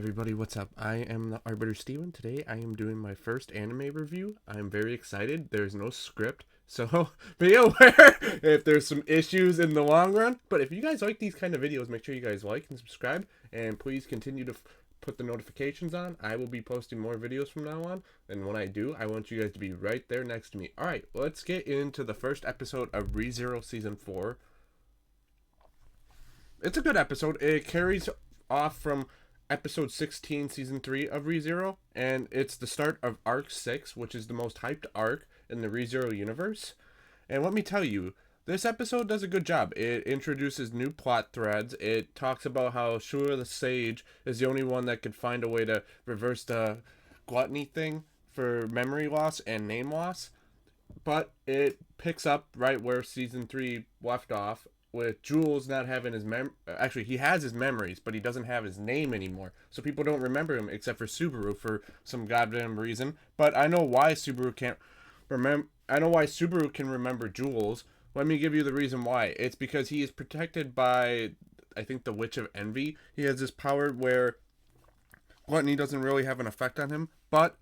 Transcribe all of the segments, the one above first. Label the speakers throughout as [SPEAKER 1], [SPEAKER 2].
[SPEAKER 1] everybody, what's up? I am the Arbiter Steven. Today I am doing my first anime review. I'm very excited. There's no script, so be aware if there's some issues in the long run. But if you guys like these kind of videos, make sure you guys like and subscribe, and please continue to put the notifications on. I will be posting more videos from now on, and when I do, I want you guys to be right there next to me. Alright, let's get into the first episode of Rezero Season 4. It's a good episode. It carries off from episode 16 season 3 of ReZero, and it's the start of arc 6, which is the most hyped arc in the ReZero universe. And let me tell you, this episode does a good job. It introduces new plot threads. It talks about how Shura the Sage is the only one that could find a way to reverse the gluttony thing for memory loss and name loss. But it picks up right where season 3 left off, with Jules not having his actually he has his memories, but he doesn't have his name anymore, so people don't remember him except for Subaru for some goddamn reason. But I know why Subaru can't remember. I know why Subaru can remember Jules. Let me give you the reason why. It's because he is protected by, I think, the Witch of Envy. He has this power where gluttony doesn't really have an effect on him, but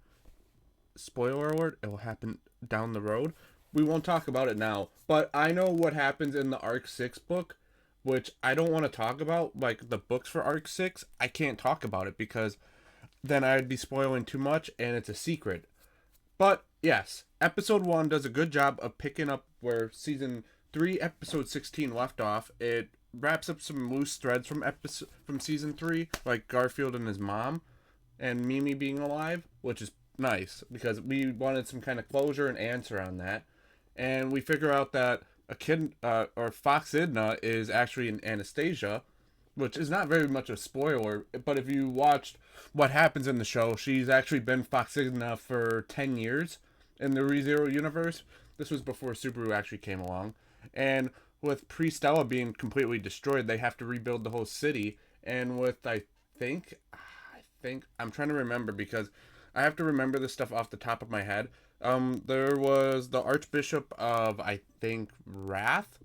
[SPEAKER 1] spoiler alert, it will happen down the road. We won't talk about it now, but I know what happens in the Arc 6 book, which I don't want to talk about. Like, the books for Arc 6, I can't talk about it because then I'd be spoiling too much, and it's a secret. But, yes, Episode 1 does a good job of picking up where Season 3, Episode 16 left off. It wraps up some loose threads from Season 3, like Garfield and his mom, and Mimi being alive, which is nice, because we wanted some kind of closure and answer on that. And we figure out that a kid, or Fox Idna, is actually an Anastasia, which is not very much a spoiler, but if you watched what happens in the show, she's actually been Fox Idna for 10 years in the ReZero universe. This was before Subaru actually came along. And with Pre-Stella being completely destroyed, they have to rebuild the whole city. And with, I think, I'm trying to remember because I have to remember this stuff off the top of my head. There was the Archbishop of, I think, Wrath.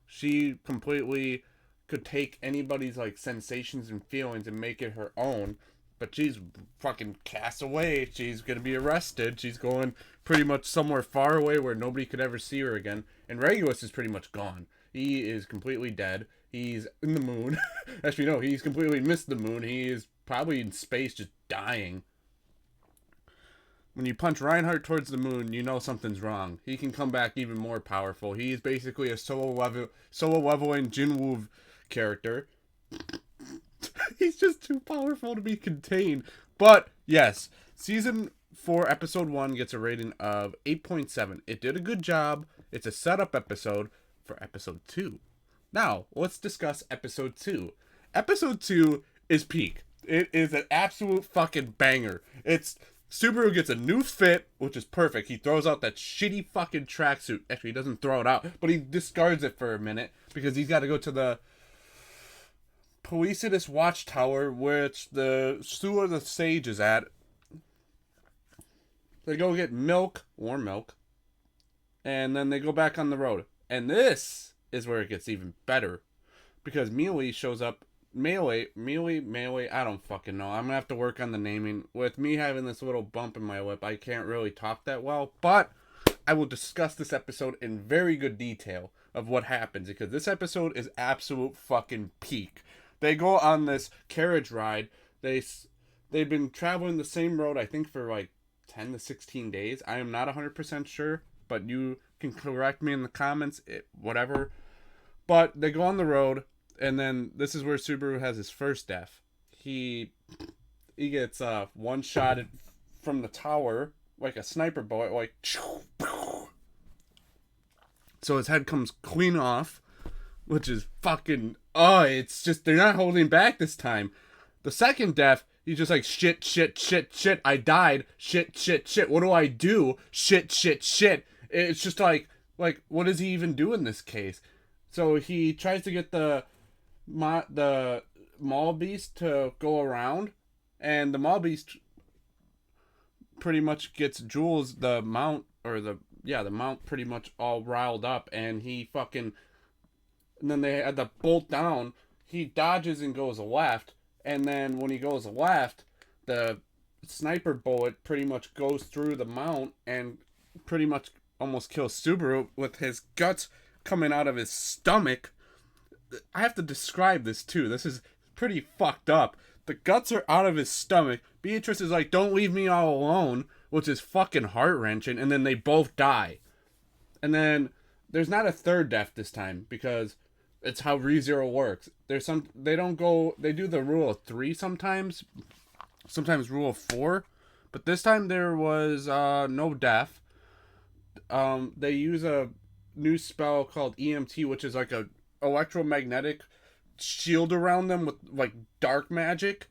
[SPEAKER 1] She completely could take anybody's, like, sensations and feelings and make it her own. But she's fucking cast away. She's gonna be arrested. She's going pretty much somewhere far away where nobody could ever see her again. And Regulus is pretty much gone. He is completely dead. He's in the moon. Actually, no, he's completely missed the moon. He is probably in space just dying. When you punch Reinhardt towards the moon, you know something's wrong. He can come back even more powerful. He is basically a solo leveling Jinwoo character. He's just too powerful to be contained. But, yes, Season 4, Episode 1 gets a rating of 8.7. It did a good job. It's a setup episode for Episode 2. Now, let's discuss Episode 2. Episode 2 is peak. It is an absolute fucking banger. Subaru gets a new fit, which is perfect. He throws out that shitty fucking tracksuit. Actually, he doesn't throw it out, but he discards it for a minute because he's got to go to the Policidus Watchtower, which the Shura the Sage is at. They go get warm milk, and then they go back on the road. And this is where it gets even better because Melee shows up. Melee, I don't fucking know. I'm gonna have to work on the naming. With me having this little bump in my lip, I can't really talk that well, but I will discuss this episode in very good detail of what happens, because this episode is absolute fucking peak. They go on this carriage ride. They've been traveling the same road, I think, for like 10 to 16 days. I am not 100% sure, but you can correct me in the comments, whatever. But they go on the road, and then this is where Subaru has his first death. He gets one-shotted from the tower, like a sniper bullet, like... So his head comes clean off, which is fucking... Oh, it's just... They're not holding back this time. The second death, he's just like, shit, I died. Shit, what do I do? Shit. It's just like, what does he even do in this case? So he tries to get the Mall Beast to go around, and the Mall Beast pretty much gets Jules the mount pretty much all riled up, and and then they had to bolt down. He dodges and goes left, and then when he goes left, the sniper bullet pretty much goes through the mount and pretty much almost kills Subaru with his guts coming out of his stomach. I have to describe this too. This is pretty fucked up. The guts are out of his stomach. Beatrice is like, "Don't leave me all alone," which is fucking heart wrenching. And then they both die. And then there's not a third death this time because it's how ReZero works. There's some they don't go they do the rule of 3 sometimes rule of 4, but this time there was no death. They use a new spell called EMT, which is like a electromagnetic shield around them with like dark magic.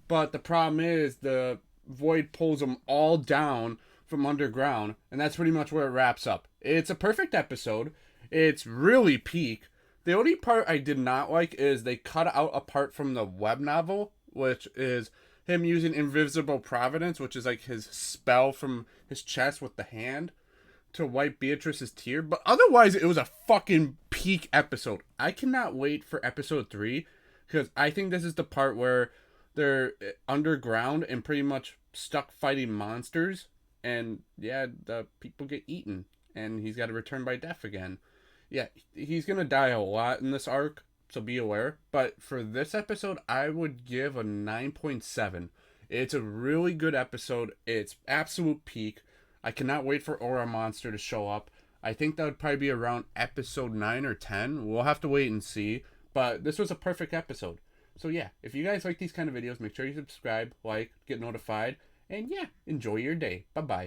[SPEAKER 1] But the problem is the void pulls them all down from underground, and that's pretty much where it wraps up. It's a perfect episode. It's really peak. The only part I did not like is they cut out a part from the web novel, which is him using Invisible Providence, which is like his spell from his chest with the hand to wipe Beatrice's tear. But otherwise, it was a fucking peak episode. I cannot wait for episode 3 because I think this is the part where they're underground and pretty much stuck fighting monsters. And yeah, the people get eaten. And he's got to return by death again. Yeah, he's going to die a lot in this arc, so be aware. But for this episode, I would give a 9.7. It's a really good episode. It's absolute peak. I cannot wait for Aura Monster to show up. I think that would probably be around episode 9 or 10. We'll have to wait and see. But this was a perfect episode. So yeah, if you guys like these kind of videos, make sure you subscribe, like, get notified. And yeah, enjoy your day. Bye-bye.